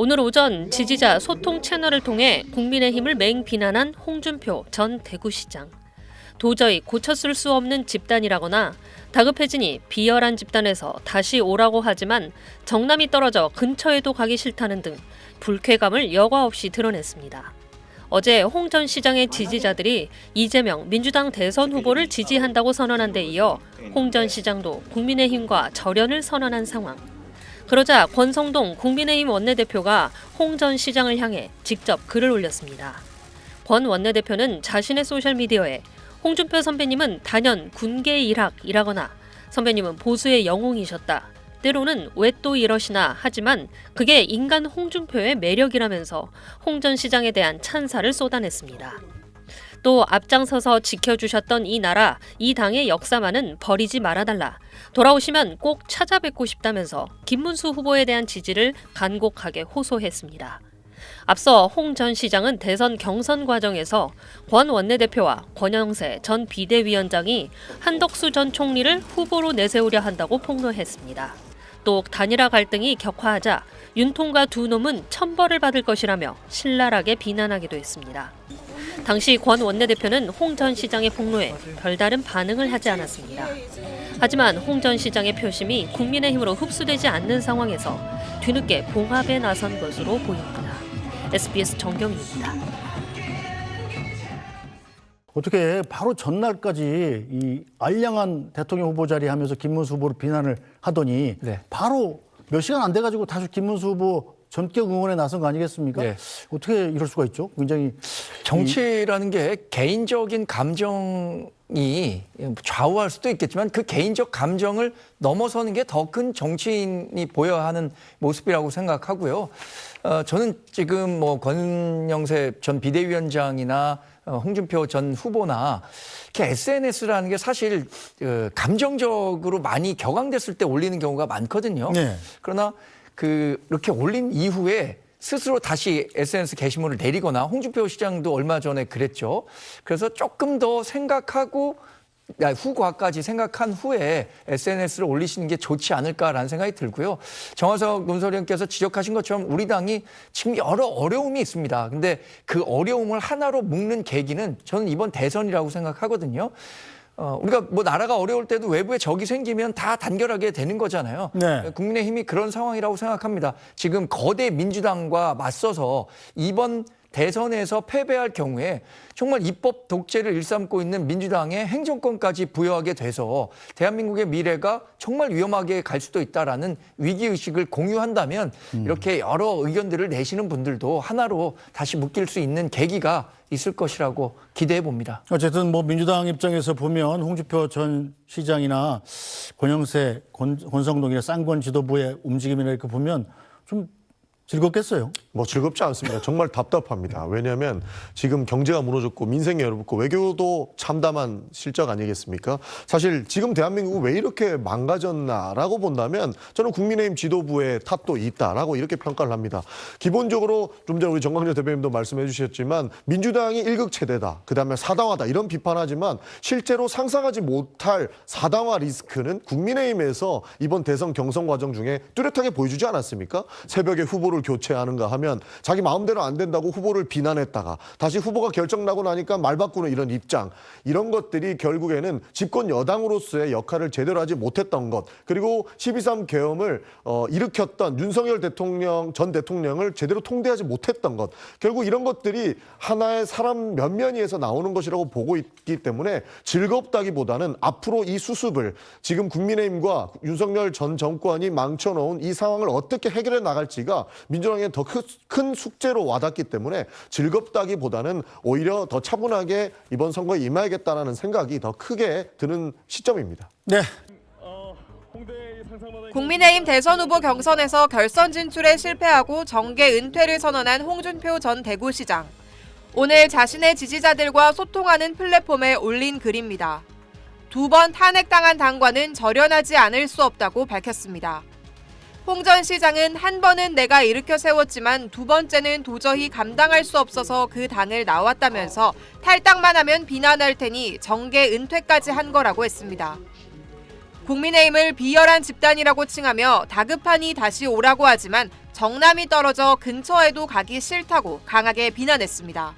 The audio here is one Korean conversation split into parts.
오늘 오전 지지자 소통 채널을 통해 국민의힘을 맹비난한 홍준표 전 대구시장. 도저히 고쳤을 수 없는 집단이라거나 다급해지니 비열한 집단에서 다시 오라고 하지만 정남이 떨어져 근처에도 가기 싫다는 등 불쾌감을 여과 없이 드러냈습니다. 어제 홍 전 시장의 지지자들이 이재명 민주당 대선 후보를 지지한다고 선언한 데 이어 홍 전 시장도 국민의힘과 절연을 선언한 상황. 그러자 권성동 국민의힘 원내대표가 홍 전 시장을 향해 직접 글을 올렸습니다. 권 원내대표는 자신의 소셜미디어에 홍준표 선배님은 단연 군계 일학이라거나 선배님은 보수의 영웅이셨다. 때로는 왜 또 이러시나 하지만 그게 인간 홍준표의 매력이라면서 홍 전 시장에 대한 찬사를 쏟아냈습니다. 또 앞장서서 지켜주셨던 이 나라, 이 당의 역사만은 버리지 말아달라. 돌아오시면 꼭 찾아뵙고 싶다면서 김문수 후보에 대한 지지를 간곡하게 호소했습니다. 앞서 홍 전 시장은 대선 경선 과정에서 권 원내대표와 권영세 전 비대위원장이 한덕수 전 총리를 후보로 내세우려 한다고 폭로했습니다. 또 단일화 갈등이 격화하자 윤통과 두 놈은 천벌을 받을 것이라며 신랄하게 비난하기도 했습니다. 당시 권 원내대표는 홍 전 시장의 폭로에 별다른 반응을 하지 않았습니다. 하지만 홍 전 시장의 표심이 국민의힘으로 흡수되지 않는 상황에서 뒤늦게 봉합에 나선 것으로 보입니다. SBS 정경입니다. 어떻게 바로 전날까지 이 알량한 대통령 후보 자리 하면서 김문수 후보를 비난을 하더니 바로 몇 시간 안 돼가지고 다시 김문수 후보 전격 응원에 나선 거 아니겠습니까? 어떻게 이럴 수가 있죠? 굉장히 정치라는 게 개인적인 감정이 좌우할 수도 있겠지만 그 개인적 감정을 넘어서는 게 더 큰 정치인이 보여야 하는 모습이라고 생각하고요. 저는 지금 권영세 전 비대위원장이나 홍준표 전 후보나 이렇게 SNS라는 게 사실 감정적으로 많이 격앙됐을 때 올리는 경우가 많거든요. 그러나 이렇게 올린 이후에 스스로 다시 SNS 게시물을 내리거나 홍준표 시장도 얼마 전에 그랬죠. 그래서 조금 더 생각하고 후과까지 생각한 후에 SNS를 올리시는 게 좋지 않을까라는 생각이 들고요. 정화석 논설위원께서 지적하신 것처럼 우리 당이 지금 여러 어려움이 있습니다. 근데 그 어려움을 하나로 묶는 계기는 저는 이번 대선이라고 생각하거든요. 우리가 나라가 어려울 때도 외부에 적이 생기면 다 단결하게 되는 거잖아요. 국민의힘이 그런 상황이라고 생각합니다. 지금 거대 민주당과 맞서서 이번 대선에서 패배할 경우에 정말 입법 독재를 일삼고 있는 민주당의 행정권까지 부여하게 돼서 대한민국의 미래가 정말 위험하게 갈 수도 있다라는 위기의식을 공유한다면 이렇게 여러 의견들을 내시는 분들도 하나로 다시 묶일 수 있는 계기가 있을 것이라고 기대해 봅니다. 어쨌든 민주당 입장에서 보면 홍준표 전 시장이나 권영세, 권성동이나 쌍권 지도부의 움직임이나 이렇게 보면 좀 즐겁겠어요? 즐겁지 않습니다. 정말 답답합니다. 왜냐하면 지금 경제가 무너졌고 민생이 어렵고 외교도 참담한 실적 아니겠습니까? 사실 지금 대한민국은 왜 이렇게 망가졌나라고 본다면 저는 국민의힘 지도부의 탓도 있다라고 이렇게 평가를 합니다. 기본적으로 좀 전에 우리 정광재 대표님도 말씀해 주셨지만 민주당이 일극체대다. 그다음에 사당화다. 이런 비판하지만 실제로 상상하지 못할 사당화 리스크는 국민의힘에서 이번 대선 경선 과정 중에 뚜렷하게 보여주지 않았습니까? 새벽에 후보를 교체하는가 하면 자기 마음대로 안 된다고 후보를 비난했다가 다시 후보가 결정나고 나니까 말 바꾸는 이런 입장, 이런 것들이 결국에는 집권 여당으로서의 역할을 제대로 하지 못했던 것, 그리고 12.3 계엄을 일으켰던 윤석열 전 대통령을 제대로 통제하지 못했던 것, 결국 이런 것들이 하나의 사람 면면이에서 나오는 것이라고 보고 있기 때문에 즐겁다기보다는 앞으로 이 수습을 지금 국민의힘과 윤석열 전 정권이 망쳐놓은 이 상황을 어떻게 해결해 나갈지가 민주당에 더 큰 숙제로 와닿기 때문에 즐겁다기보다는 오히려 더 차분하게 이번 선거에 임해야겠다는 생각이 더 크게 드는 시점입니다. 국민의힘 대선 후보 경선에서 결선 진출에 실패하고 정계 은퇴를 선언한 홍준표 전 대구시장. 오늘 자신의 지지자들과 소통하는 플랫폼에 올린 글입니다. 2번 탄핵당한 당과는 절연하지 않을 수 없다고 밝혔습니다. 홍 전 시장은 한 번은 내가 일으켜 세웠지만 두 번째는 도저히 감당할 수 없어서 그 당을 나왔다면서 탈당만 하면 비난할 테니 정계 은퇴까지 한 거라고 했습니다. 국민의힘을 비열한 집단이라고 칭하며 다급하니 다시 오라고 하지만 정남이 떨어져 근처에도 가기 싫다고 강하게 비난했습니다.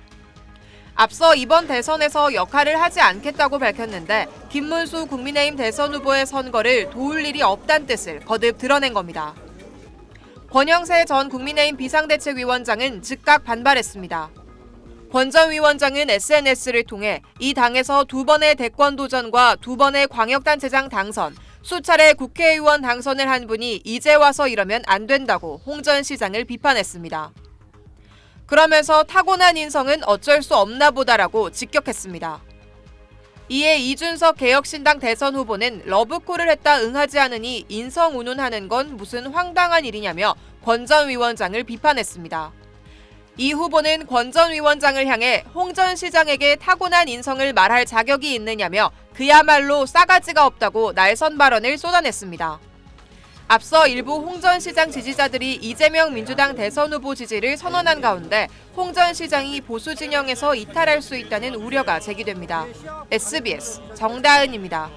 앞서 이번 대선에서 역할을 하지 않겠다고 밝혔는데 김문수 국민의힘 대선 후보의 선거를 도울 일이 없다는 뜻을 거듭 드러낸 겁니다. 권영세 전 국민의힘 비상대책위원장은 즉각 반발했습니다. 권 전 위원장은 SNS를 통해 이 당에서 2번의 대권 도전과 2번의 광역단체장 당선, 수차례 국회의원 당선을 한 분이 이제 와서 이러면 안 된다고 홍 전 시장을 비판했습니다. 그러면서 타고난 인성은 어쩔 수 없나 보다라고 직격했습니다. 이에 이준석 개혁신당 대선 후보는 러브콜을 했다 응하지 않으니 인성 운운하는 건 무슨 황당한 일이냐며 권 전 위원장을 비판했습니다. 이 후보는 권 전 위원장을 향해 홍 전 시장에게 타고난 인성을 말할 자격이 있느냐며 그야말로 싸가지가 없다고 날선 발언을 쏟아냈습니다. 앞서 일부 홍 전 시장 지지자들이 이재명 민주당 대선 후보 지지를 선언한 가운데 홍 전 시장이 보수 진영에서 이탈할 수 있다는 우려가 제기됩니다. SBS 정다은입니다.